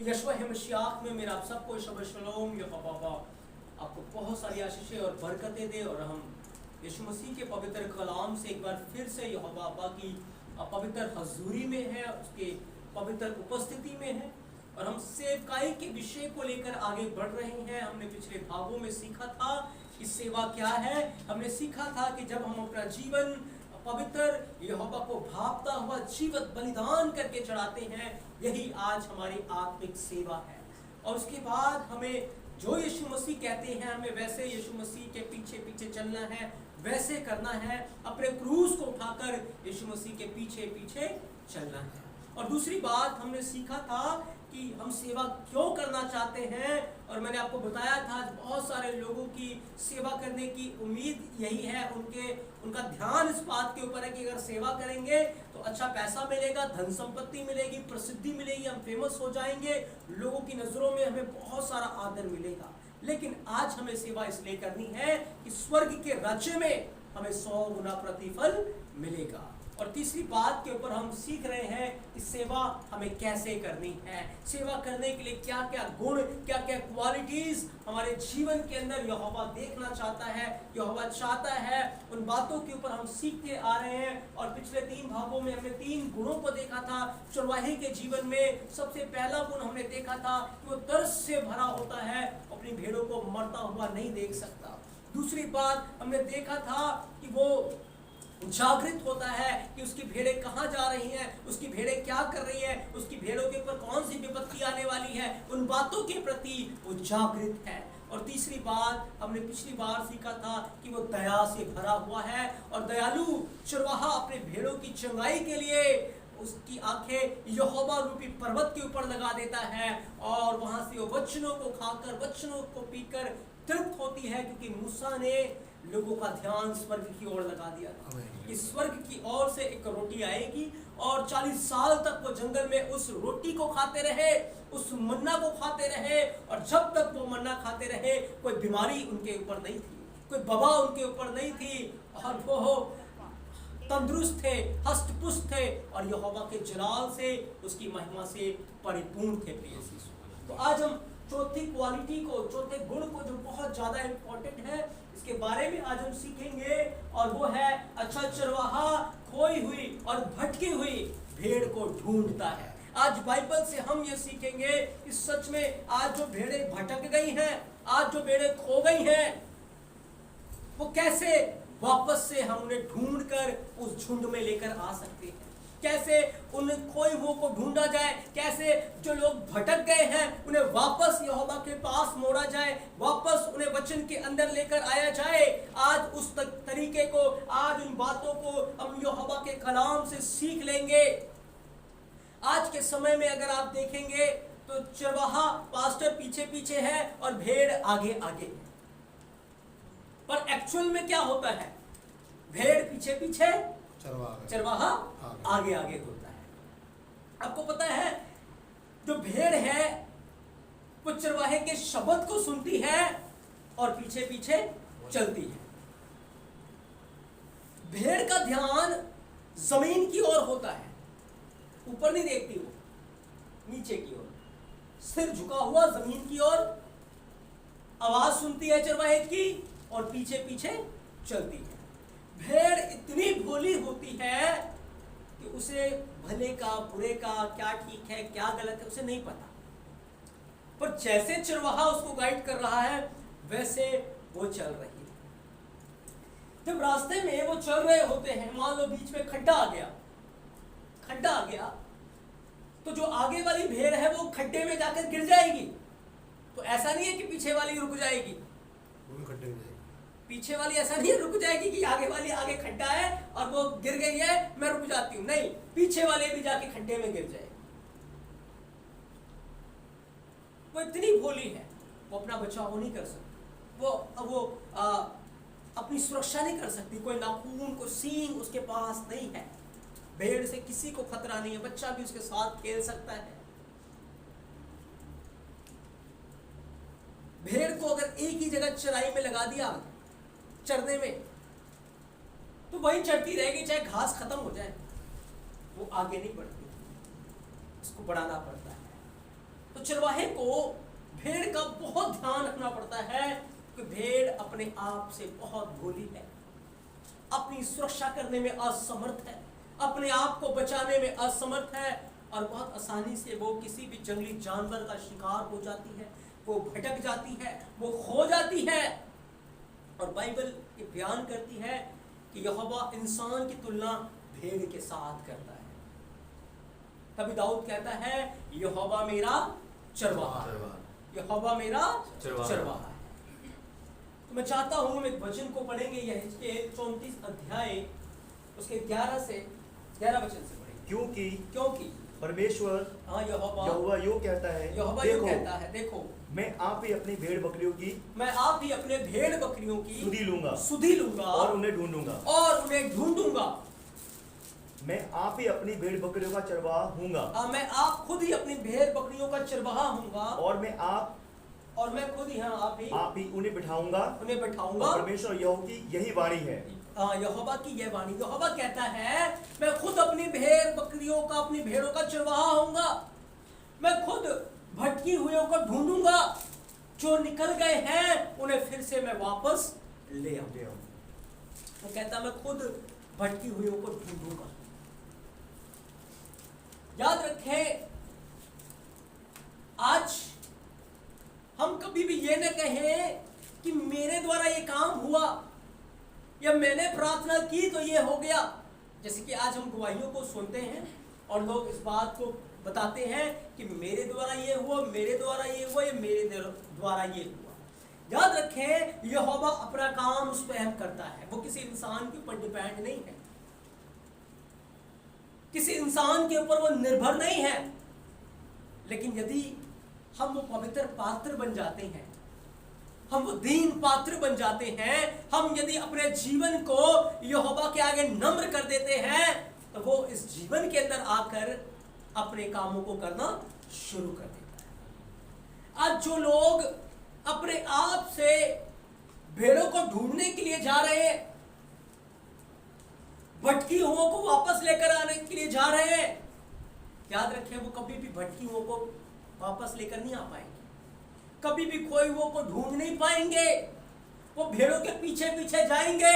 यशवा मसीह में मेरा आप सबको शबह शलोम। यहोवा आपको बहुत सारी आशीषें और बरकतें दे और हम यीशु मसीह के पवित्र कलाम से एक बार फिर से यहोवा की पवित्र हजूरी में है, उसके पवित्र उपस्थिति में है और हम सेवकाई के विषय को लेकर आगे बढ़ रहे हैं। हमने पिछले भागों में सीखा था कि सेवा क्या है। हमने सीखा था कि जब हम अपना जीवन पवित्र यहोवा को भापता हुआ जीवित बलिदान करके चढ़ाते हैं, यही आज हमारी आत्मिक सेवा है। और उसके बाद हमें जो यीशु मसीह कहते हैं हमें वैसे यीशु मसीह के पीछे पीछे चलना है, वैसे करना है, अपने क्रूस को उठाकर यीशु मसीह के पीछे पीछे चलना है। और दूसरी बात हमने सीखा था कि हम सेवा क्यों करना चाहते हैं और मैंने आपको बताया था बहुत सारे लोगों की सेवा करने की उम्मीद यही है, उनका ध्यान इस बात के ऊपर है कि अगर सेवा करेंगे तो अच्छा पैसा मिलेगा, धन संपत्ति मिलेगी, प्रसिद्धि मिलेगी, हम फेमस हो जाएंगे, लोगों की नजरों में हमें बहुत सारा आदर मिलेगा। लेकिन आज हमें सेवा इसलिए करनी है कि स्वर्ग के राज्य में हमें 100 गुना प्रतिफल मिलेगा। और तीसरी बात के ऊपर हम सीख रहे हैं कि सेवा हमें कैसे करनी है, सेवा करने के लिए क्या क्या गुण, क्या क्या क्वालिटीज हमारे जीवन के अंदर यहोवा देखना चाहता है, यहोवा चाहता है। उन बातों के ऊपर हम सीखते आ रहे हैं और पिछले 3 भागों में हमने 3 गुणों को देखा था। चरवाहे के जीवन में सबसे पहला गुण हमने देखा था कि वो तरस से भरा होता है, अपनी भेड़ों को मरता हुआ नहीं देख सकता। दूसरी बात हमने देखा था कि वो जागृत होता है कि उसकी भेड़ें कहाँ जा रही हैं, उसकी भेड़ें क्या कर रही है, उसकी भेड़ों के ऊपर कौन सी विपत्ति आने वाली है, उन बातों के प्रति वो जागृत है। और तीसरी बात हमने पिछली बार सीखा था कि वो दया से भरा हुआ है और दयालु चरवाहा अपने भेड़ों की चंगाई के लिए उसकी आंखें यहोवा रूपी पर्वत के ऊपर लगा देता है और वहां से वो वचनों को खाकर, वचनों को पीकर तृप्त होती है, क्योंकि मूसा ने लोगों का ध्यान स्वर्ग की ओर लगा दिया था कि स्वर्ग की ओर से एक रोटी आएगी और 40 साल तक वो जंगल में उस रोटी को खाते रहे, उस मन्ना को खाते रहे और जब तक वो मन्ना खाते रहे कोई बीमारी उनके ऊपर नहीं थी, कोई वबा उनके ऊपर नहीं थी और वो तंदुरुस्त थे, हष्ट-पुष्ट थे और यहोवा के जलाल से, उसकी महिमा से परिपूर्ण थे। प्रिय शिष्य, तो आज हम चौथी क्वालिटी को, चौथे गुण को जो बहुत ज्यादा इंपॉर्टेंट है, इसके बारे में आज हम सीखेंगे और वो है अच्छा चरवाहा खोई हुई और भटकी हुई भेड़ को ढूंढता है। आज बाइबल से हम ये सीखेंगे कि सच में आज जो भेड़ें भटक गई हैं, आज जो भेड़ें खो गई हैं, वो कैसे वापस से हम उन्हें ढूंढकर उस झुंड में लेकर आ सकते हैं, कैसे उन खोई हुओं को ढूंढा जाए, कैसे जो लोग भटक गए हैं उन्हें वापस यहोवा के पास मोड़ा जाए, वापस उन्हें वचन के अंदर लेकर आया जाए। आज उस तरीके को, आज उन बातों को हम यहोवा के कलाम से सीख लेंगे। आज के समय में अगर आप देखेंगे तो चरवाहा पास्टर पीछे पीछे है और भेड़ आगे आगे है, पर एक्चुअल में क्या होता है, भेड़ पीछे पीछे, चरवाहा आगे आगे होता है। आपको पता है जो भेड़ है वो चरवाहे के शब्द को सुनती है और पीछे पीछे चलती है। भेड़ का ध्यान जमीन की ओर होता है, ऊपर नहीं देखती, वो नीचे की ओर, सिर झुका हुआ जमीन की ओर, आवाज सुनती है चरवाहे की और पीछे पीछे चलती है। भेड़ इतनी भोली होती है कि उसे भले का, बुरे का, क्या ठीक है क्या गलत है उसे नहीं पता, पर जैसे चरवाहा उसको गाइड कर रहा है वैसे वो चल रही है। जब रास्ते में वो चल रहे होते हैं, मान लो बीच में खड्डा आ गया तो जो आगे वाली भेड़ है वो खड्डे में जाकर गिर जाएगी, तो ऐसा नहीं है कि पीछे वाली रुक जाएगी, पीछे वाली ऐसा नहीं रुक जाएगी कि आगे वाली, आगे खड्डा है और वो गिर गई है मैं रुक जाती हूं, नहीं, पीछे वाले भी जाके खड्डे में गिर जाएगी। वो इतनी भोली है, वो अपना बचाव नहीं कर सकती, वो अपनी सुरक्षा नहीं कर सकती, कोई नाखून, कोई सींग उसके पास नहीं है। भेड़ से किसी को खतरा नहीं है, बच्चा भी उसके साथ खेल सकता है। भेड़ को अगर एक ही जगह चराई में लगा दिया, चरने में, तो वही चढ़ती रहेगी चाहे घास खत्म हो जाए, वो आगे नहीं बढ़ती, इसको बढ़ाना पड़ता है। तो चरवाहे को भेड़ का बहुत ध्यान रखना पड़ता है कि भेड़ अपने आप से बहुत भोली है, अपनी सुरक्षा करने में असमर्थ है, अपने आप को बचाने में असमर्थ है और बहुत आसानी से वो किसी भी जंगली जानवर का शिकार हो जाती है, वो भटक जाती है, वो खो जाती है। और बाइबल ये बयान करती है कि यहोवा इंसान की तुलना भेड़ के साथ करता है। तभी दाऊद कहता है यहोवा मेरा चरवाहा, यहोवा मेरा चरवाहा है। तो मैं चाहता हूं हम एक वचन को पढ़ेंगे, यह 34 अध्याय उसके 11 वचन से पढ़ेंगे। क्योंकि परमेश्वर यहोवा यूं कहता है, देखो मैं आप ही अपनी भेड़ बकरियों की सुधि लूंगा और उन्हें ढूंढूंगा। मैं आप ही अपनी भेड़ बकरियों का चरवाहा हूंगा। मैं आप खुद ही अपनी भेड़ बकरियों का चरवाहा हूंगा और मैं खुद ही आप ही उन्हें बिठाऊंगा। परमेश्वर यहोवा की यही वाणी है। यहोवा की यह वाणी, यहोवा कहता है मैं खुद अपनी भेड़ों का चरवाहा हूंगा, मैं खुद भटकी हुओं को ढूंढूंगा, जो निकल गए हैं उन्हें फिर से मैं वापस ले आऊंगा। वो कहता मैं खुद भटकी हुओं को ढूंढूंगा। याद रखें, आज हम कभी भी ये न कहें कि मेरे द्वारा ये काम हुआ या मैंने प्रार्थना की तो ये हो गया। जैसे कि आज हम गवाहियों को सुनते हैं और लोग इस बात को बताते हैं कि मेरे द्वारा ये हुआ, मेरे द्वारा ये हुआ, या मेरे द्वारा ये हुआ। याद रखें, यहोवा अपना काम उस पर करता है, वो किसी इंसान के ऊपर डिपेंड नहीं है, किसी इंसान के ऊपर वो निर्भर नहीं है। लेकिन यदि हम वो पवित्र पात्र बन जाते हैं, हम वो दीन पात्र बन जाते हैं, हम यदि अपने जीवन को यहोवा के आगे नम्र कर देते हैं, तो वो इस जीवन के अंदर आकर अपने कामों को करना शुरू कर देता है। आज जो लोग अपने आप से भेड़ों को ढूंढने के लिए जा रहे हैं, भटकी हुओं को वापस लेकर आने के लिए जा रहे हैं, याद रखें वो कभी भी भटकी हुओं को वापस लेकर नहीं आ पाएंगे, कभी भी खोए हुओं को ढूंढ नहीं पाएंगे। वो भेड़ों के पीछे पीछे जाएंगे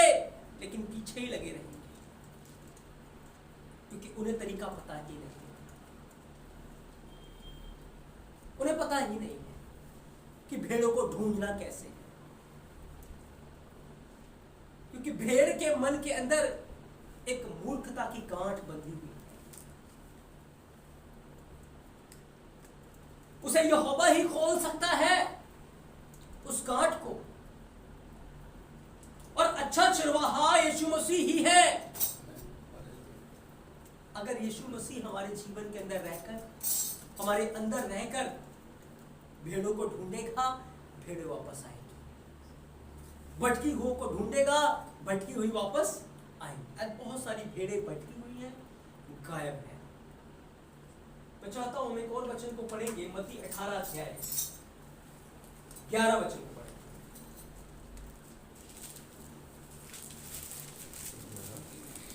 लेकिन पीछे ही लगे रहेंगे, क्योंकि उन्हें तरीका पता ही नहीं, उन्हें पता ही नहीं है कि भेड़ों को ढूंढना कैसे है। क्योंकि भेड़ के मन के अंदर एक मूर्खता की गांठ बंधी हुई है, उसे यहोवा ही खोल सकता है उस गांठ को। और अच्छा चरवाहा यीशु मसीह ही है। अगर यीशु मसीह हमारे जीवन के अंदर रहकर, हमारे अंदर रहकर भेड़ों को ढूंढेगा, भेड़ें वापस आएंगी। भटकी हुई को ढूंढेगा, भटकी हुई वापस आएंगी। आज बहुत सारी भेड़ें भटकी हुई हैं, गायब हैं। मैं चाहता हूं हम एक और वचन को पढ़ेंगे, मत्ती 18 अध्याय 11 वचन को पढ़ें।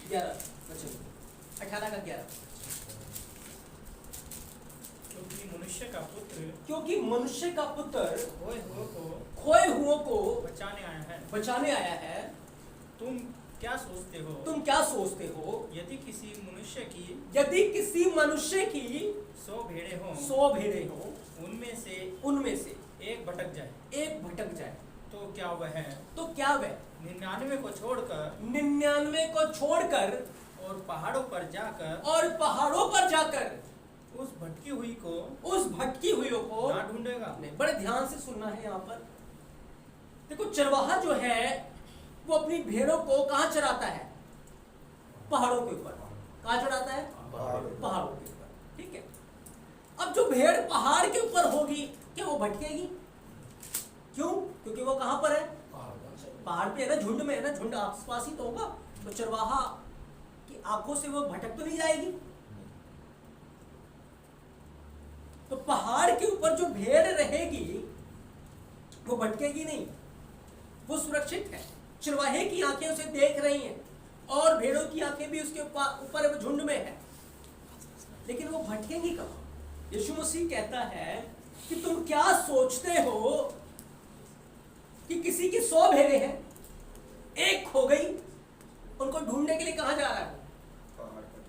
11 वचन, 18 का 11। क्योंकि मनुष्य का पुत्र खोए हुओं को बचाने आया है। तुम क्या सोचते हो यदि किसी मनुष्य की 100 भेड़ें हो उनमें से एक भटक जाए तो क्या वह 99 को छोड़कर और पहाड़ों पर जाकर उस भटकी हुई को ना ढूंढेगा। बड़े ध्यान से सुनना है यहाँ पर। देखो, चरवाहा जो है वो अपनी भेड़ों को कहाँ चराता है? पहाड़ों के ऊपर। कहाँ चराता है? पहाड़ों के ऊपर। ठीक है। अब जो भेड़ पहाड़ के ऊपर होगी, क्या वो भटकेगी? क्यों? क्योंकि वो कहाँ पर है? पहाड़ पे है ना, झुंड में है ना, झुंड आसपास ही तो होगा। तो चरवाहा की आंखों से वो भटक तो नहीं जाएगी। तो पहाड़ के ऊपर जो भेड़ रहेगी वो भटकेगी नहीं, वो सुरक्षित है। चरवाहे की आंखें उसे देख रही हैं और भेड़ों की आंखें भी उसके ऊपर झुंड में है, लेकिन वो भटकेंगी कहाँ? यीशु मसीह कहता है कि तुम क्या सोचते हो कि किसी की 100 भेड़ें हैं, एक खो गई, उनको ढूंढने के लिए कहां जा रहा है?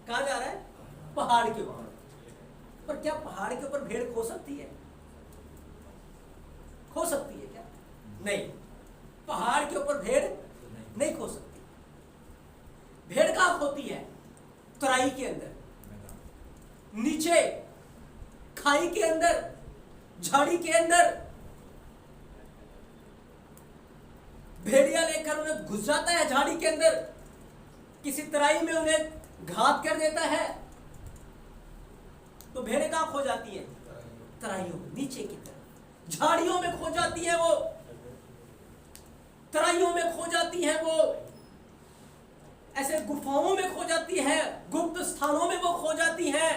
कहां जा रहा है? पहाड़ के ऊपर। पर क्या पहाड़ के ऊपर भेड़ खो सकती है? खो सकती है क्या? नहीं, पहाड़ के ऊपर भेड़ नहीं खो सकती। भेड़ कहां खोती है? तराई के अंदर, नीचे खाई के अंदर, झाड़ी के अंदर। भेड़िया लेकर उन्हें घुस जाता है झाड़ी के अंदर, किसी तराई में उन्हें घात कर देता है, तो भेड़ें कहां खो जाती है? तराइयों में, नीचे की तरफ, झाड़ियों में खो जाती है वो, तराइयों में खो जाती है वो, ऐसे गुफाओं में खो जाती है, गुप्त स्थानों में वो खो जाती है,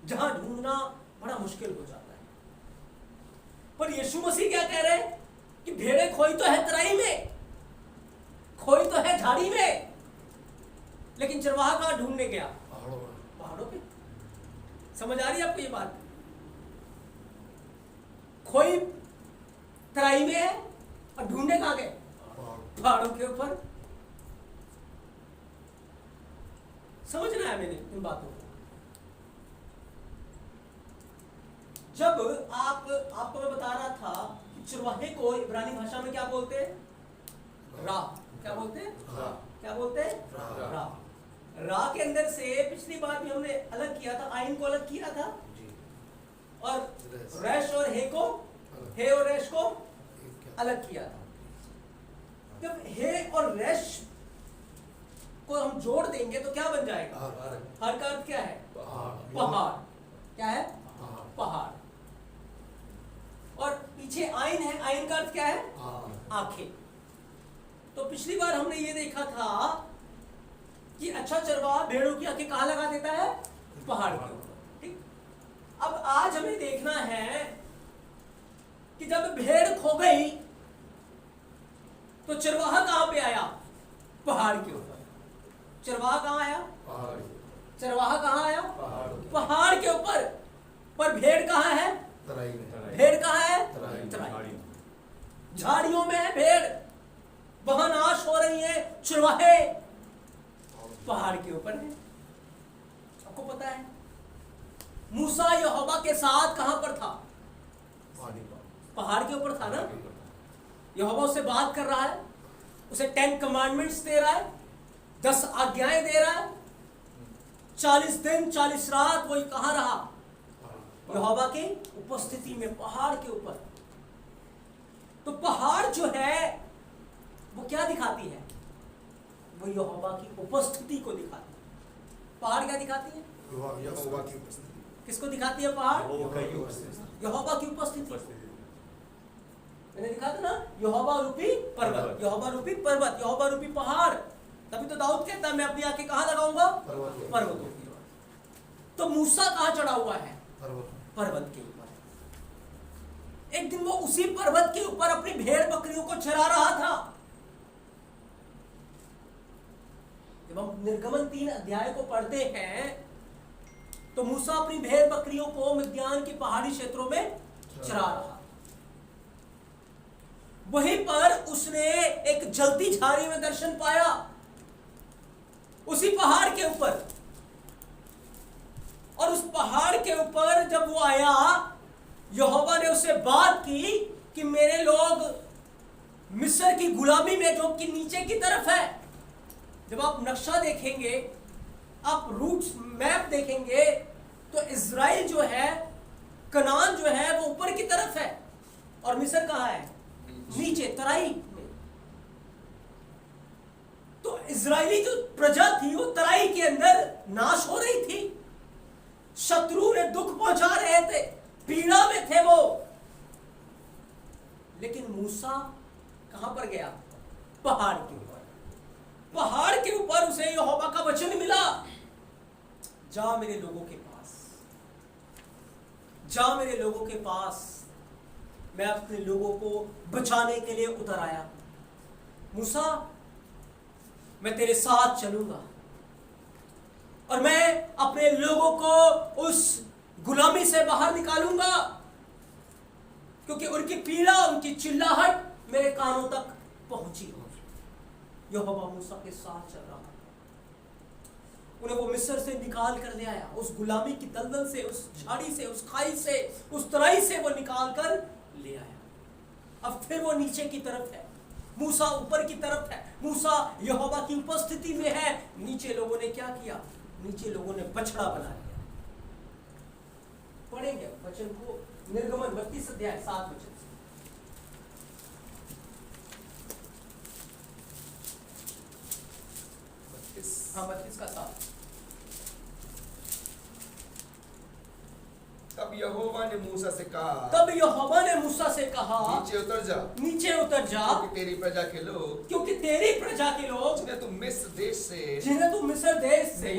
जहां ढूंढना बड़ा मुश्किल हो जाता है। पर यीशु मसीह क्या कह रहे हैं कि भेड़ें खोई तो है तराई में, खोई तो है झाड़ी में, लेकिन चरवाहा कहां ढूंढने गया? पहाड़ों पे। समझ आ रही है आपको ये बात? खोई तराई में है और ढूंढने कहां गए? पहाड़ों के ऊपर। समझना है मैंने इन बातों को। जब आपको मैं बता रहा था कि चरवाहे को इब्रानी भाषा में क्या बोलते हैं? रा। क्या बोलते हैं? क्या बोलते हैं? रा। रा के अंदर से पिछली बार भी हमने अलग किया था, आइन को अलग किया था, और रैश और हे को, हे और रैश को अलग किया था। जब हे और रैश को हम जोड़ देंगे तो क्या बन जाएगा? हर का अर्थ क्या है? पहाड़। क्या है? पहाड़। और पीछे आइन है, आइन का अर्थ क्या है? आंखें। तो पिछली बार हमने ये देखा था कि अच्छा चरवाहा भेड़ों की आंखें कहां लगा देता है? पहाड़ के ऊपर। ठीक। अब आज हमें देखना है कि जब भेड़ खो गई तो चरवाहा कहां पे आया? पहाड़ के ऊपर। चरवाहा कहां आया? चरवाहा कहां आया? पहाड़ के ऊपर। पर भेड़ कहां है? भेड़ कहां है? तराई। झाड़ियों में है भेड़, वहां नाश हो रही है, चरवाहे पहाड़ के ऊपर है। आपको पता है मूसा यहोवा के साथ कहां पर था? पहाड़ के ऊपर था ना। यहोवा उससे बात कर रहा है, उसे 10 कमांडमेंट्स दे रहा है, 10 आज्ञाएं दे रहा है। 40 दिन 40 रात वो कहां रहा? यहोवा की उपस्थिति में, पहाड़ के ऊपर। तो पहाड़ जो है वो क्या दिखाती है? वो यहोवा की उपस्थिति को दिखाती है। पहाड़ क्या दिखाती है? यहोवा की उपस्थिति। किसको दिखाती है पहाड़? यहोवा की उपस्थिति। मैंने दिखा था ना, यहोवा रूपी पर्वत, यहोवा रूपी पर्वत, यहोवा रूपी पहाड़। तभी तो दाऊद कहता है मैं अपनी आंखें कहां लगाऊंगा? पर्वतों की ओर। तो मूसा कहां चढ़ा हुआ है? पर्वत के ऊपर। एक दिन वो उसी पर्वत के ऊपर अपनी भेड़ बकरियों को चरा रहा था। जब हम निर्गमन 3 अध्याय को पढ़ते हैं तो मूसा अपनी भेड़ बकरियों को मिद्यान के पहाड़ी क्षेत्रों में चरा रहा। वहीं पर उसने एक जलती झाड़ी में दर्शन पाया, उसी पहाड़ के ऊपर। और उस पहाड़ के ऊपर जब वो आया, यहोवा ने उससे बात की कि मेरे लोग मिस्र की गुलामी में, जो कि नीचे की तरफ है, जब आप नक्शा देखेंगे, आप रूट मैप देखेंगे, तो इज़राइल जो है, कनान जो है, वो ऊपर की तरफ है और मिस्र कहां है? नीचे, तराई में। तो इज़राइली जो प्रजा थी वो तराई के अंदर नाश हो रही थी। शत्रु ने दुख पहुंचा रहे थे, पीड़ा में थे वो। लेकिन मूसा कहां पर गया? पहाड़ के ऊपर। पहाड़ के ऊपर उसे यहोवा का वचन मिला, जा मेरे लोगों के पास, जा मेरे लोगों के पास, मैं अपने लोगों को बचाने के लिए उतर आया। मूसा, मैं तेरे साथ चलूंगा और मैं अपने लोगों को उस गुलामी से बाहर निकालूंगा, क्योंकि उनकी पीड़ा, उनकी चिल्लाहट मेरे कानों तक पहुंची हो। यहोवा मूसा के साथ चल रहा था, उन्हें वो मिस्र से निकाल कर ले आया, उस गुलामी की दलदल से, उस झाड़ी से, उस खाई से, उस तराई से वो निकाल कर ले आया। अब फिर वो नीचे की तरफ है, मूसा ऊपर की तरफ है, मूसा यहोवा की उपस्थिति में है। नीचे लोगों ने क्या किया? नीचे लोगों ने बछड़ा बना लिया। पढ़ेंगे वचन को, निर्गमन 32 अध्याय 7 वचन से। हाँ, 32 का 7। तब यहोवा ने मूसा से कहा, तब यहोवा ने मूसा से कहा, नीचे उतर जा, नीचे उतर जा, क्योंकि तेरी प्रजा के लोग, क्योंकि तेरी प्रजा के लोग, जिन्हें तू मिस्र देश से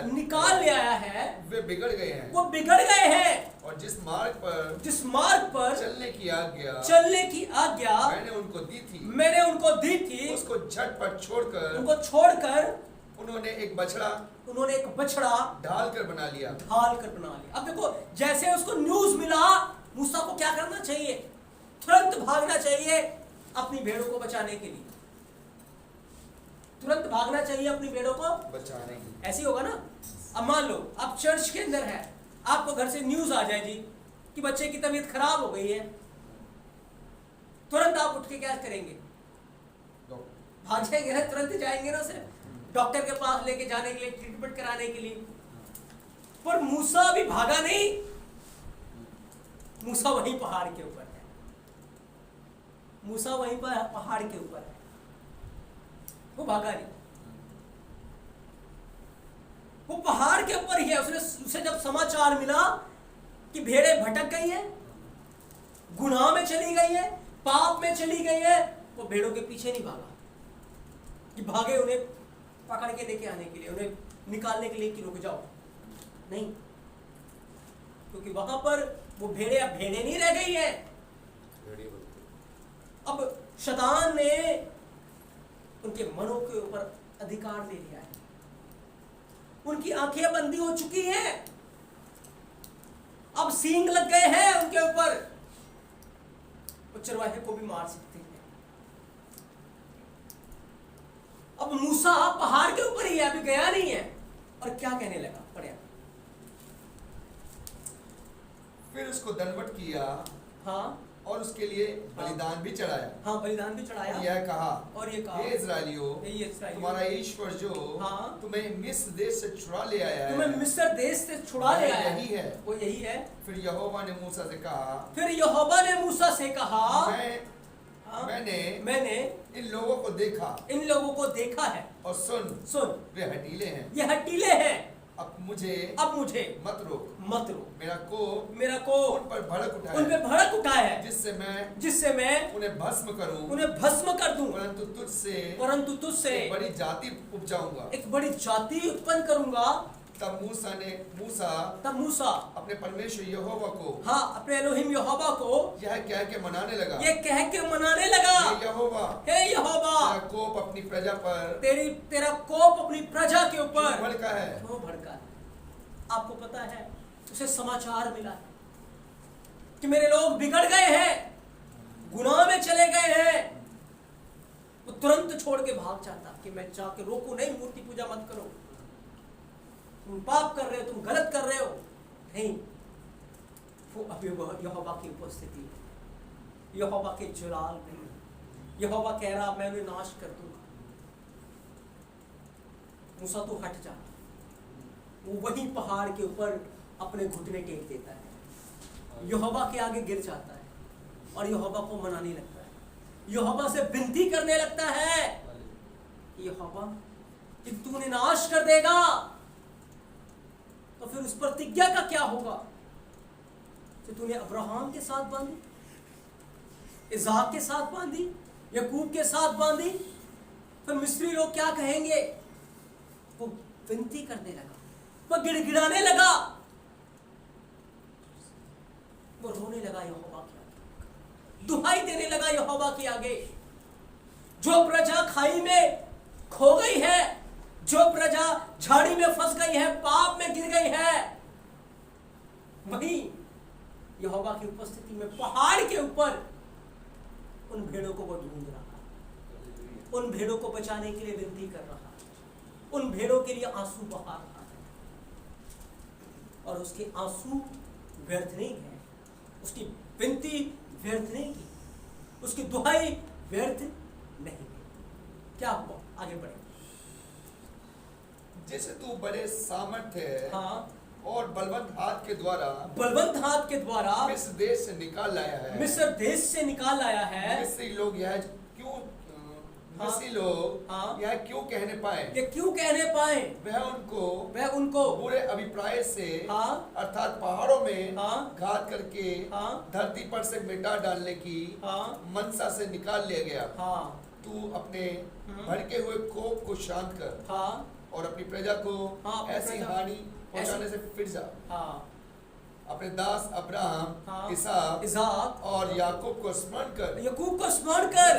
निकाल ले आया है, वे बिगड़ गए हैं, वो बिगड़ गए हैं। और जिस मार्ग पर चलने की आज्ञा मैंने उनको दी थी, उसको झटपट छोड़कर उन्होंने एक बछड़ा ढाल कर बना लिया। अब देखो, जैसे उसको न्यूज मिला, मूसा को क्या करना चाहिए? तुरंत भागना चाहिए अपनी भेड़ों को बचाने के लिए, तुरंत भागना चाहिए अपनी भेड़ों को बचाने के लिए। ऐसी होगा ना। अब मान लो आप चर्च के अंदर है, आपको घर से न्यूज आ जाए जी कि बच्चे की तबीयत खराब हो गई है, तुरंत आप उठ के क्या करेंगे? भाग जाएंगे ना, तुरंत जाएंगे ना उसे डॉक्टर के पास लेके जाने के लिए, ट्रीटमेंट कराने के लिए। पर मूसा भी भागा नहीं, मूसा वहीं पहाड़ के ऊपर है, मूसा वहीं पर पहाड़ के ऊपर है, वो भागा नहीं, वो पहाड़ के ऊपर ही है। उसे जब समाचार मिला कि भेड़ें भटक गई है, गुनाह में चली गई है, पाप में चली गई है, वो भेड़ों के पीछे नहीं भागा कि भागे उन्हें पकड़ के लेके आने के लिए, उन्हें निकालने के लिए कि रुक जाओ, नहीं, क्योंकि वहां पर वो भेड़े अब भेड़े नहीं रह गई है। अब शैतान ने उनके मनों के ऊपर अधिकार ले लिया है, उनकी आंखें बंदी हो चुकी हैं, अब सींग लग गए हैं उनके ऊपर, वो चरवाहे को भी मार सकते हैं। अब मूसा पहाड़ के ऊपर ही है, अभी गया नहीं है, और क्या कहने लगा? पढ़िए। फिर उसको दंडवत किया, हाँ, और उसके लिए बलिदान भी चढ़ाया। हाँ, बलिदान भी चढ़ाया। यह कहा, और ये कहा, हे इस्राएलियों, तुम्हारा ईश्वर जो तुम्हें मिस्र देश से छुड़ा ले आया है, तुम्हें मिस्र देश से छुड़ा ले आया यही है, वो यही है। फिर यहोवा ने मूसा से कहा, मैंने इन लोगों को देखा है, और सुन वे हठीले हैं, ये हठीले हैं, अब मुझे मत रोक, मेरा कोप उन पर भड़क उठाया है, जिससे मैं उन्हें भस्म कर दूं, परंतु तुझसे एक बड़ी जाति उपजाऊंगा, एक बड़ी जाति उत्पन्न करूंगा। तब मूसा अपने परमेश्वर यहोवा को, हाँ, अपने एलोहिम यहोवा को यह कह के मनाने लगा, हे यहोवा, तेरा कोप अपनी प्रजा पर, तेरा कोप अपनी प्रजा के ऊपर क्यों भड़का है? आपको पता है, उसे समाचार मिला है कि मेरे लोग बिगड़ गए हैं, गुनाह में चले गए हैं। वो तुरंत छोड़ के भाग जाता कि मैं जाके रोकूं नहीं, मूर्ति पूजा मत करो, तुम पाप कर रहे हो, तुम गलत कर रहे हो। नहीं, वो अभी यहोवा की उपस्थिति, यहोवा के जलाल में, यहोवा कह रहा मैं उन्हें नाश कर दूंगा। मूसा तो हट जा, वो वही पहाड़ के ऊपर अपने घुटने टेक देता है, यहोवा के आगे गिर जाता है और यहोवा को मनाने लगता है, यहोवा से विनती करने लगता है कि यहोवा, कि तूने नाश कर देगा तो फिर उस प्रतिज्ञा का क्या होगा जो तूने अब्राहम के साथ बांधी, इसाक के साथ बांधी, याकूब के साथ बांधी। फिर मिस्री लोग क्या कहेंगे? वो विनती करने लगा, वो गिड़गिड़ाने लगा, वो रोने लगा यहोवा के आगे, दुहाई देने लगा यहोवा के आगे। जो प्रजा खाई में खो गई है, जो प्रजा झाड़ी में फंस गई है, पाप में गिर गई है, वहीं यहोवा की उपस्थिति में पहाड़ के ऊपर उन भेड़ों को वो ढूंढ रहा है, उन भेड़ों को बचाने के लिए विनती कर रहा है, उन भेड़ों के लिए आंसू बहा रहा है। और उसके आंसू व्यर्थ नहीं है, उसकी विनती व्यर्थ नहीं की, उसकी दुहाई व्यर्थ नहीं की। क्या हुआ? आगे बढ़े। जैसे तू बड़े सामर्थ्य हाँ, और बलवंत हाथ के द्वारा मिस्र देश से निकाल लाया है। मिस्र देश से निकाल लाया है। मिस्री लोग यह क्यों यह क्यों कहने पाए? ये क्यों कहने पाए? वह उनको बुरे अभिप्राय से अर्थात पहाड़ों में घात करके धरती पर से मिटा डालने की मनसा से निकाल लिया गया। तू अपने भड़के हुए कोप को शांत कर और अपनी प्रजा को ऐसी हानि पहुंचाने से फिर जा। अपने दास अब्राहम, इसहाक और याकूब को स्मरण कर,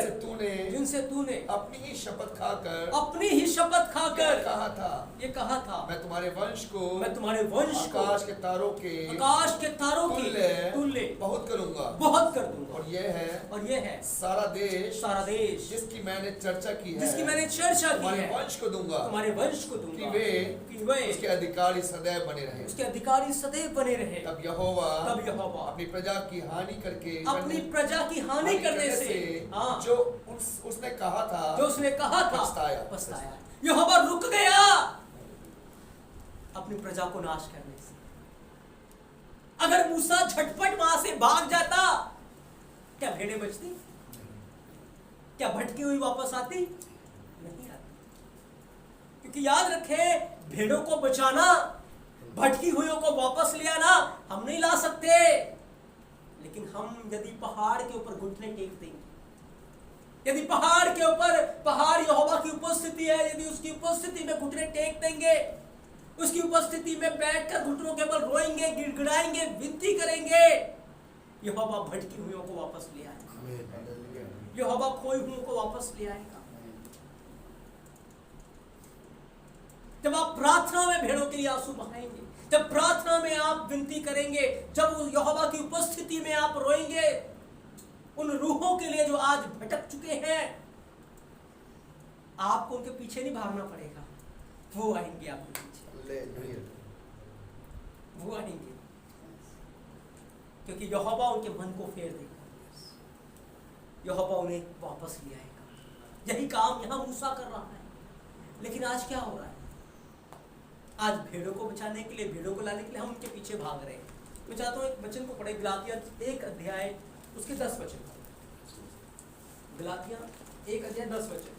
जिनसे तूने अपनी ही शपथ खाकर ये कहा था मैं तुम्हारे वंश को आकाश के तारों के तुल्य बहुत करूंगा। और यह है सारा देश जिसकी मैंने चर्चा की है, तुम्हारे वंश को दूंगा कि वे उसके अधिकारी सदैव बने रहे। तब यहोवा अपनी प्रजा की हानि करने से जो उसने कहा था पछताया। यहोवा रुक गया अपनी प्रजा को नाश करने से। अगर मूसा झटपट वहां से भाग जाता, क्या भेड़ें बचती? क्या भटकी हुई वापस आती? नहीं आती। क्योंकि याद रखे, भेड़ों को बचाना, भटकी हुइयों को वापस ले आना हम नहीं ला सकते। लेकिन हम यदि पहाड़ के ऊपर घुटने टेक देंगे, यदि पहाड़ यहोवा की उपस्थिति है, यदि उसकी उपस्थिति में घुटने टेक देंगे, उसकी उपस्थिति में बैठकर घुटनों के बल रोएंगे, गिड़गिड़ाएंगे, विनती करेंगे, यहोवा भटकी हुइयों को वापस ले आएगा, यहोवा खोई हुइयों को वापस ले आएगा। जब आप प्रार्थना में भेड़ों के लिए आंसू बहाएंगे, जब प्रार्थना में आप विनती करेंगे, जब यहोवा की उपस्थिति में आप रोएंगे, उन रूहों के लिए जो आज भटक चुके हैं, आपको उनके पीछे नहीं भागना पड़ेगा, वो आएंगे आपके पीछे, वो आएंगे। क्योंकि यहोवा उनके मन को फेर देगा, यहोवा उन्हें वापस ले आएगा। यही काम यहां मूसा कर रहा है। लेकिन आज क्या हो रहा है? आज भेड़ों को बचाने के लिए, भेड़ों को लाने के लिए हम उनके पीछे भाग रहे हैं। मैं चाहता हूँ एक वचन को पढ़े, गलातिया 1 अध्याय उसके 10 वचन। गलातिया 1 अध्याय 10 वचन।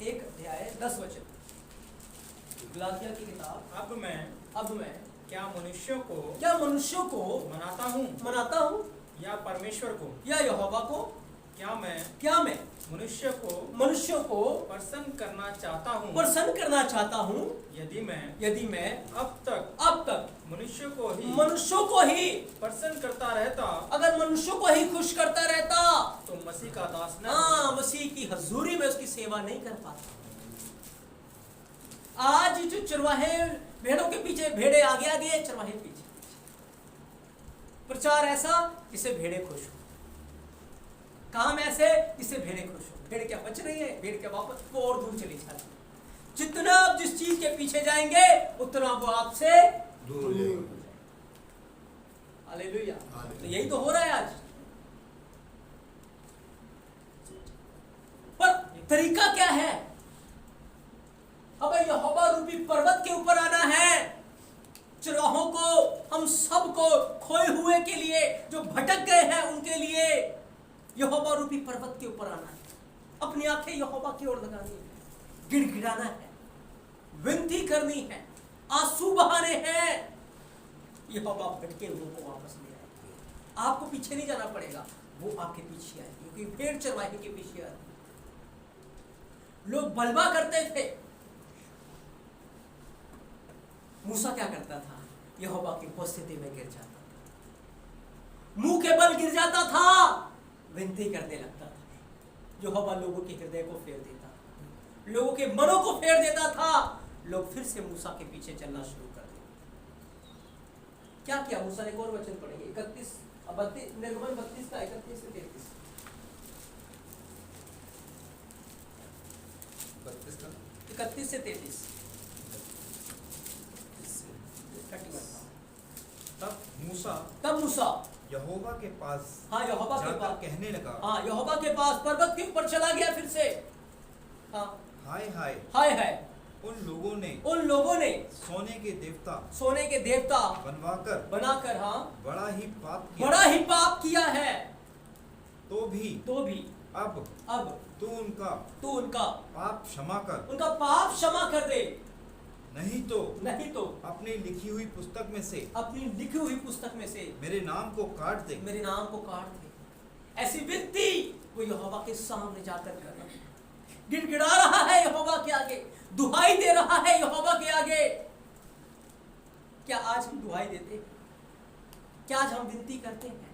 एक अध्याय 10 वचन, गलातिया की किताब। अब मैं क्या मनुष्यों को मनाता हूँ या परमेश्वर को या यहोवा को? क्या मैं मनुष्य को प्रसन्न करना चाहता हूँ? यदि मैं अब तक मनुष्यों को ही प्रसन्न करता रहता, अगर मनुष्यों को ही खुश करता रहता, तो मसीह का दास न मसीह की हजूरी में उसकी सेवा नहीं कर पाता। आज जो चरवाहे भेड़ों के पीछे, भेड़े आगे आगे, चरवाहे पीछे, प्रचार ऐसा जिससे भेड़े खुश हो, काम ऐसे जिससे भेड़े खुश हो। भेड़ क्या बच रही है? भेड़ क्या वापस वो और दूर चली जाती है। जितना आप जिस चीज के पीछे जाएंगे उतना वो आपसे दूर हो जाएगा। हालेलुया। तो यही तो हो रहा है आज। पर तरीका क्या है? अब यहोवा रूपी पर्वत के ऊपर आना है। चरवाहों को, हम सबको, खोए हुए के लिए, जो भटक गए हैं उनके लिए यहोवा रूपी पर्वत के ऊपर आना है। अपनी आंखें यहोवा की ओर लगानी है, गिड़गिड़ाना है, विनती करनी है, आंसू बहाने हैं। यहोवा भटके हुए को वापस ले आएगा। आपको पीछे नहीं जाना पड़ेगा, वो आपके पीछे आएगी, क्योंकि भेड़ चरवाहे के पीछे आती है। लोग बलवा करते थे, मूसा क्या करता था? यहोवा की उपस्थिति में गिर जाता था। मुंह के बल गिर जाता था, विनती करने लगता था। यहोवा लोगों के हृदय को फेर देता था, लोगों के मनों को फेर देता था। लोग फिर से मूसा के पीछे चलना शुरू कर दिए। क्या किया मूसा ने? एक और वचन पढ़ेंगे 31 निर्गमन 32 का 31 से 33। 31 से 33। तब मूसा यहोवा के पास यहोवा के पास कहने लगा, यहोवा के पास पर्वत के ऊपर चला गया फिर से। हाय हाय हाय हाय, उन लोगों ने सोने के देवता बनाकर बड़ा ही पाप किया है। तो भी अब तू उनका पाप क्षमा कर दे, नहीं तो अपनी लिखी हुई पुस्तक में से मेरे नाम को काट दे। ऐसी विनती वो यहोवा के सामने जाकर कर रहा है, गिड़गिड़ा रहा है यहोवा के आगे, दुहाई दे रहा है यहोवा के आगे। क्या आज हम दुहाई देते हैं? क्या आज हम विनती करते हैं?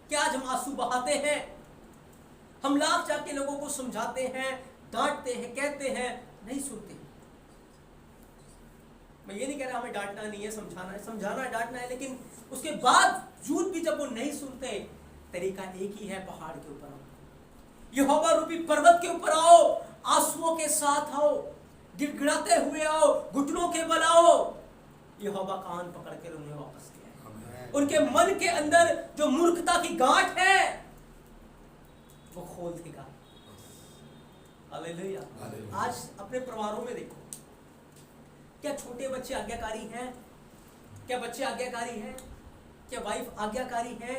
क्या आज हम आंसू बहाते हैं? हम लाख जाके लोगों को समझाते हैं, डांटते हैं, कहते हैं, नहीं सुनते। मैं ये नहीं कह रहा हमें डांटना नहीं है, समझाना डांटना है, लेकिन उसके बावजूद भी जब वो नहीं सुनते, तरीका एक ही है, पहाड़ के ऊपर आओ, यहोवा रूपी पर्वत के ऊपर आओ, आंसुओं के साथ आओ, गिड़गिड़ाते हुए आओ, घुटनों के बल आओ। यहोवा कान पकड़ कर उन्हें वापस ले आए। उनके मन के अंदर जो मूर्खता की गांठ है वो खोल देगा। हालेलुया। आज अपने परिवारों में देखो, क्या छोटे बच्चे आज्ञाकारी हैं? क्या बच्चे आज्ञाकारी हैं? क्या वाइफ आज्ञाकारी है?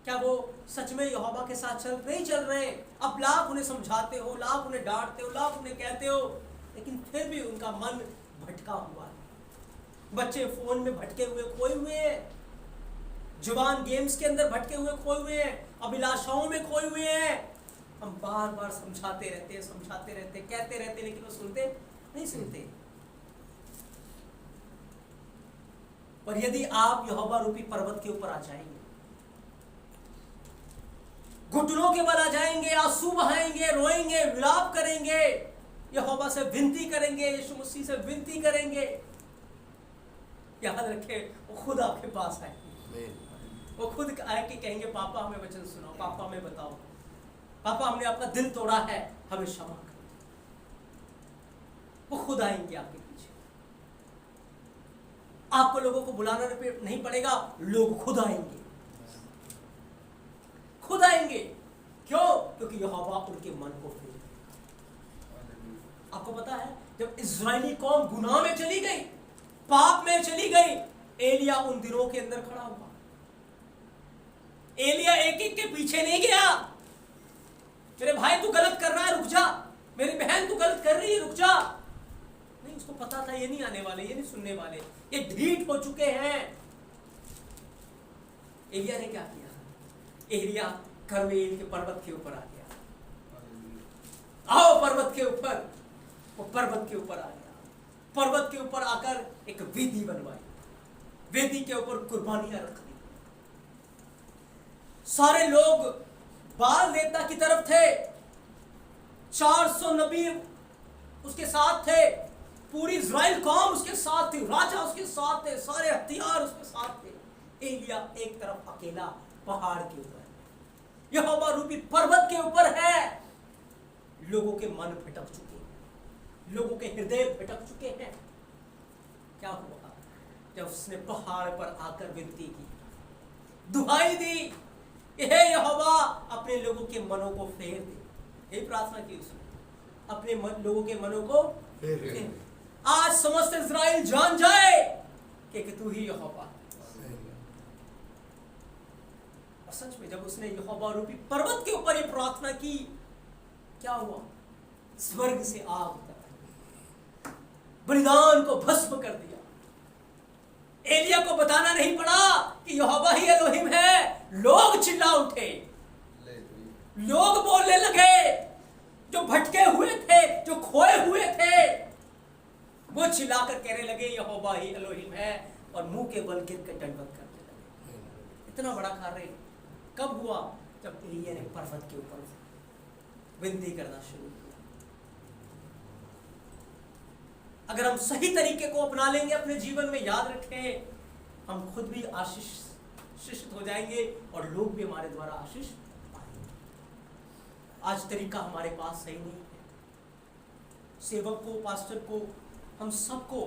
क्या वो सच में यहोवा के साथ नहीं चल रहे? अब लाख उन्हें समझाते हो, लाख उन्हें डांटते हो, लाख उन्हें कहते हो, लेकिन फिर भी उनका मन भटका हुआ है। बच्चे फोन में भटके हुए खोए हुए हैं, जुबान गेम्स के अंदर भटके हुए खोए हुए हैं, अभिलाषाओं में खोए हुए हैं। हम बार बार समझाते रहते, कहते रहते, लेकिन वो नहीं सुनते। पर यदि आप यहोवा रूपी पर्वत के ऊपर आ जाएंगे, घुटनों के बल आ जाएंगे, आंसू बहाएंगे, रोएंगे, विलाप करेंगे, यहोवा से विनती करेंगे, यीशु मसीह से विनती करेंगे, याद रखें वो खुद आपके पास आएंगे। वो खुद आके कहेंगे, पापा हमें वचन सुनाओ, पापा हमें बताओ, पापा हमने अपना दिल तोड़ा है, हमें क्षमा करो। वो खुद आएंगे आपके पीछे। आपको लोगों को बुलाना नहीं पड़ेगा, लोग खुद आएंगे। क्यों? क्योंकि यहोवा उनके मन को फेर देगा। आपको पता है, जब इस्राएली कौम गुनाह में चली गई, पाप में चली गई, एलिया उन दिनों के अंदर खड़ा हुआ। एलिया एक एक के पीछे नहीं गया, मेरे भाई तू गलत कर रहा है, रुक जा, मेरी बहन तू गलत कर रही है, रुक जा। नहीं, उसको पता था ये नहीं आने वाले, ये नहीं सुनने वाले, ये ढीठ हो चुके हैं। एलिया ने क्या किया? एलिया कर्मेल के पर्वत के ऊपर आ गया। आओ पर्वत के ऊपर। वो पर्वत के ऊपर आ गया। पर्वत के ऊपर आकर एक वेदी बनवाई, वेदी के ऊपर कुर्बानियां रख दी। सारे लोग बाल देवता की तरफ थे, 400 नबी उसके साथ थे, पूरी इज़राइल कौम उसके साथ थी, राजा उसके साथ थे, सारे हथियार उसके साथ थे। एलिया एक तरफ अकेला पहाड़ के ऊपर, यहोवा रूपी पर्वत के ऊपर है। लोगों के मन भटक चुके हैं, लोगों के हृदय भटक चुके हैं। क्या हुआ? जब उसने पहाड़ पर आकर विनती की, दुहाई दी, हे यहोवा अपने लोगों के मनों को फेर दे। यही प्रार्थना की उसने, अपने लोगों के मनों को फेर दे। आज समस्त इज़राइल जान जाए कि तू ही यहोवा। और सच में जब उसने यहोवा रूपी पर्वत के ऊपर ये प्रार्थना की, क्या हुआ? स्वर्ग से आग उतर, बलिदान को भस्म कर दिया। एलिया को बताना नहीं पड़ा कि यहोवा ही एलोहिम है। लोग चिल्ला उठे, लोग बोलने लगे, जो भटके हुए थे, जो खोए हुए थे, वो चिल्लाकर कहने लगे यहोवा ही एलोहिम है, और मुंह के बल गिर कर दंडवत करने लगे। इतना बड़ा कार्य कब हुआ? जब एलिय्याह ने पर्वत के ऊपर विनती करना शुरू किया। अगर हम सही तरीके को अपना लेंगे अपने जीवन में, याद रखें, हम खुद भी आशीषित हो जाएंगे और लोग भी हमारे द्वारा आशीष पाएंगे। आज तरीका हमारे पास सही नहीं है। सेवक को, पास्टर को, हम सबको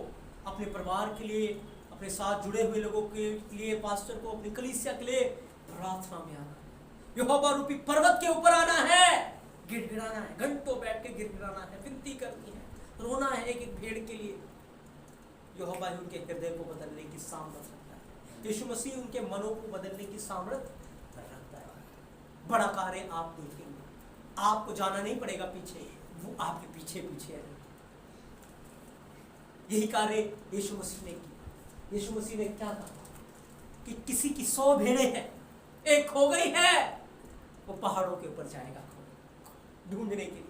अपने परिवार के लिए, अपने साथ जुड़े हुए लोगों के लिए, पास्टर को, अपनी कलीसिया के लिए प्रार्थना में आना है। यहोवा रूपी पर्वत के ऊपर आना है, गिड़गिड़ाना है, घंटों बैठ के गिड़गिड़ाना है, विनती करनी है, रोना है एक एक भेड़ के लिए। यहोवा उनके हृदय को बदलने की सामर्थ रखता है। यीशु मसीह उनके मनों को बदलने की सामर्थ रखता है। बड़ा कार्य आप देखेंगे, आपको जाना नहीं पड़ेगा पीछे, वो आपके पीछे पीछे है। यही कार्य यीशु मसीह ने किया। यीशु मसीह ने क्या कहा कि किसी की 100 भेड़ें हैं, एक खो गई है, वो पहाड़ों के ऊपर जाएगा ढूंढने के लिए।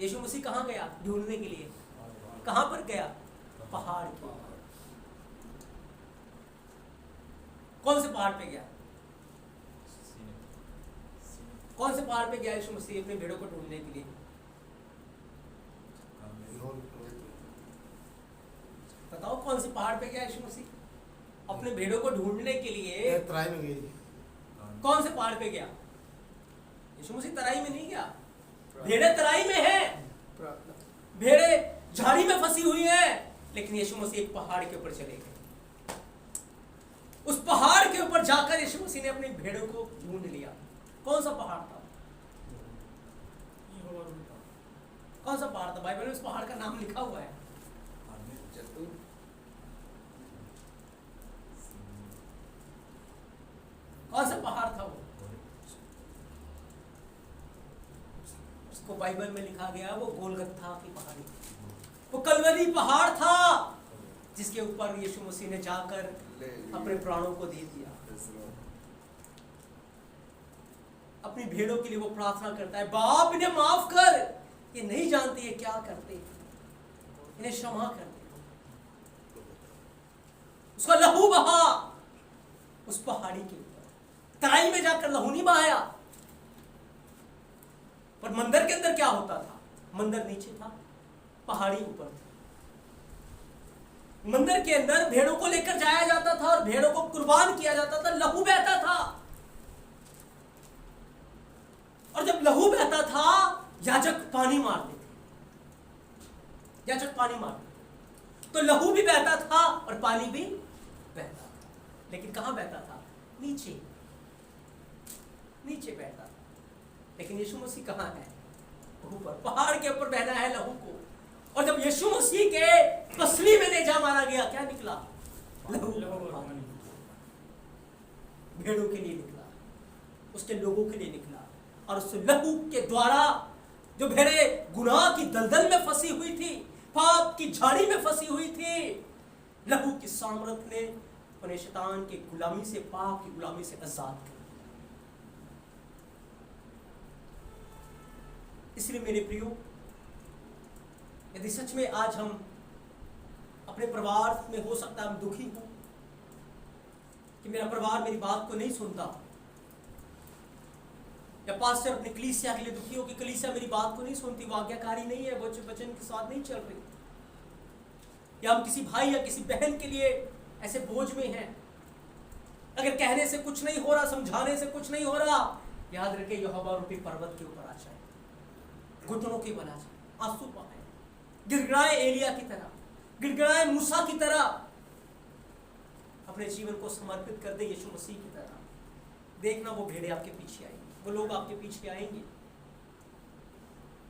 यीशु मसीह कहाँ गया ढूंढने के लिए? कहाँ पर गया? पहाड़ के ऊपर। कौन से पहाड़ पे गया? कौन से पहाड़ पे गया यीशु मसीह अपने भेड़ों को ढूंढने के लिए? बताओ कौन से पहाड़ पे गया यीशु मसीह अपने भेड़ों को ढूंढने के लिए? तराई में गई। कौन से पहाड़ पे गया? यीशु मसीह तराई में नहीं गया। भेड़े तराई में है, भेड़े झाड़ी में फंसी हुई है, लेकिन यीशु मसीह एक पहाड़ के ऊपर चले गए। उस पहाड़ के ऊपर जाकर यीशु मसीह ने अपनी भेड़ों को ढूंढ लिया। कौन सा पहाड़ था? कौन सा पहाड़ था? बाइबल में उस पहाड़ का नाम लिखा हुआ है। कौन सा पहाड़ था वो? उसको बाइबल में लिखा गया वो गोलगत्था की पहाड़ी, वो कलवरी पहाड़ था जिसके ऊपर यीशु मसीह ने जाकर अपने प्राणों को दे दिया। अपनी भेड़ों के लिए वो प्रार्थना करता है, बाप इन्हें माफ कर, ये नहीं जानते ये क्या करते, इन्हें क्षमा कर दे। उसका लहू बहा उस पहाड़ी के ऊपर। तराई में जाकर लहू नहीं बहाया, पर मंदिर के अंदर क्या होता था? मंदिर नीचे था, पहाड़ी ऊपर थी। मंदिर के अंदर भेड़ों को लेकर जाया जाता था और भेड़ों को कुर्बान किया जाता था, लहू बहता था। और जब लहू बहता था याजक पानी मारते थे, याजक पानी मारते, तो लहू भी बहता था और पानी भी बहता था, लेकिन कहां बहता था? नीचे, नीचे बहता था। लेकिन यीशु मसीह कहां है? ऊपर, पहाड़ के ऊपर बहना है लहू को। और जब यीशु मसीह के पसली में नेजा मारा गया, क्या निकला? लहू। भेड़ों के लिए निकला, उसके लोगों के लिए निकला। और उस लहू के द्वारा जो भेड़े गुनाह की दलदल में फंसी हुई थी, पाप की झाड़ी में फंसी हुई थी, लहू की सामर्थ ने उन्हें शैतान की गुलामी से, पाप की गुलामी से आजाद कर। इसलिए मेरे प्रियो, यदि सच में आज हम अपने परिवार में, हो सकता है हम दुखी हो कि मेरा परिवार मेरी बात को नहीं सुनता, या पास्टर अपने कलीसिया के लिए दुखी हो कि कलीसिया मेरी बात को नहीं सुनती, वो आज्ञाकारी नहीं है, वो वचन के साथ नहीं चल रही, या हम किसी भाई या किसी बहन के लिए ऐसे बोझ में हैं, अगर कहने से कुछ नहीं हो रहा, समझाने से कुछ नहीं हो रहा, याद रखे यहोवा रूपी पर्वत के ऊपर आ जाए, घुटनों के बना जाए, आंसू बहाए, गिड़गिड़ाए एलिया की तरह, गिड़गिड़ाए मूसा की तरह, अपने जीवन को समर्पित कर दे यीशु मसीह की तरह। देखना वो भेड़े आपके पीछे आएंगे, वो लोग आपके पीछे आएंगे,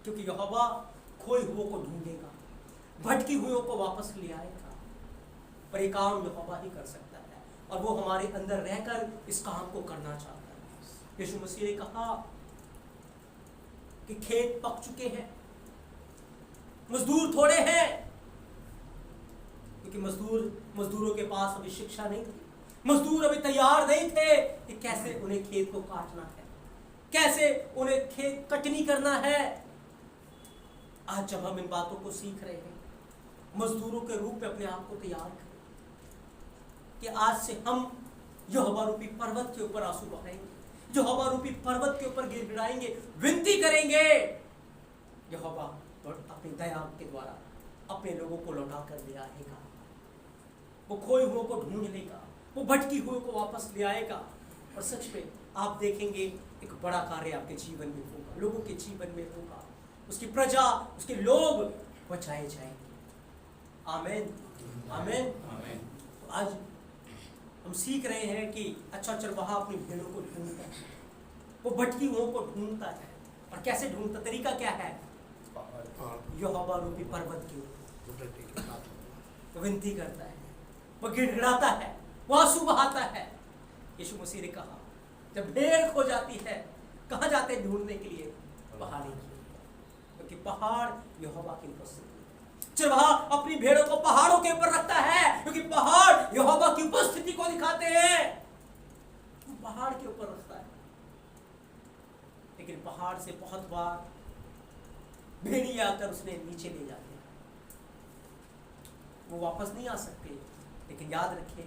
क्योंकि यहोवा खोए हुओं को ढूंढेगा, भटकी हुओं को वापस ले आएगा। पर ये काम यहोवा ही कर सकता है, और वो हमारे अंदर रहकर इस काम को करना चाहता है। यीशु मसीह ने कहा कि खेत पक चुके हैं, मजदूर थोड़े हैं, क्योंकि मजदूरों के पास अभी शिक्षा नहीं थी, मजदूर अभी तैयार नहीं थे कि कैसे उन्हें खेत को काटना है, कैसे उन्हें खेत कटनी करना है। आज जब हम इन बातों को सीख रहे हैं, मजदूरों के रूप में अपने आप को तैयार करें कि आज से हम यहोवा रूपी पर्वत के ऊपर आंसू बहाएंगे, यहोवा रूपी पर्वत के ऊपर गिड़गिड़ाएंगे, विनती करेंगे। यहोवा अपनी दया के द्वारा अपने लोगों को लौटा कर ले आएगा, वो खोए हुओं को ढूंढ लेगा, वो भटकी हुए को वापस ले आएगा। और सच में आप देखेंगे एक बड़ा कार्य आपके जीवन में होगा, लोगों के जीवन में होगा, उसकी प्रजा, उसके लोग बचाए जाएंगे। आमीन, आमीन, आमीन। तो आज हम सीख रहे हैं कि अच्छा चरवाहा अपनी भेड़ों को ढूंढता है, वो भटकी हुओं को ढूंढता है। और कैसे ढूंढता, तरीका क्या है? यहोवा रूपी पर्वत के ऊपर विनती करता है, वो गिड़गिड़ाता है, वो आंसू बहाता है। यीशु मसीह ने कहा जब भेड़ खो जाती है, कहाँ जाते हैं ढूंढने के लिए? पहाड़ी की, क्योंकि पहाड़ यहोवा की उपस्थिति। चरवाहा अपनी भेड़ों को पहाड़ों के ऊपर रखता है, क्योंकि पहाड़ यहोवा की उपस्थिति को दिखाते हैं। पहाड़ के ऊपर रखता है, लेकिन पहाड़ से बहुत बार भेड़िए आकर उसने नीचे ले जाते हैं, वो वापस नहीं आ सकते। लेकिन याद रखिए,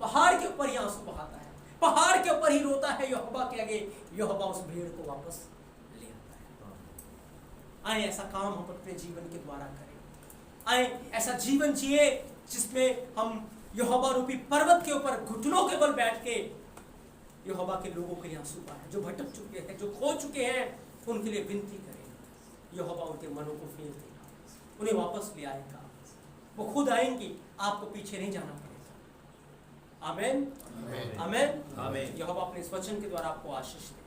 पहाड़ के ऊपर ही आंसू बहाता है, पहाड़ के ऊपर ही रोता है यहोवा के आगे, यहोवा उस भेड़ को वापस ले आता है। आए ऐसा काम हम अपने जीवन के द्वारा करें, आए ऐसा जीवन जिए जिसमें हम यहोवा रूपी पर्वत के ऊपर घुटनों के बल बैठ के यहोवा के लोगों के आंसू बहाएं, जो भटक चुके हैं, जो खो चुके हैं, उनके लिए विनती करें। यहोवा उनके मनों को फेर देगा, उन्हें वापस ले आएगा, वो खुद आएंगी, आपको पीछे नहीं जाना पड़ेगा। आमीन, आमीन, आमीन। यहोवा अपने इस वचन के द्वारा आपको आशीष दे।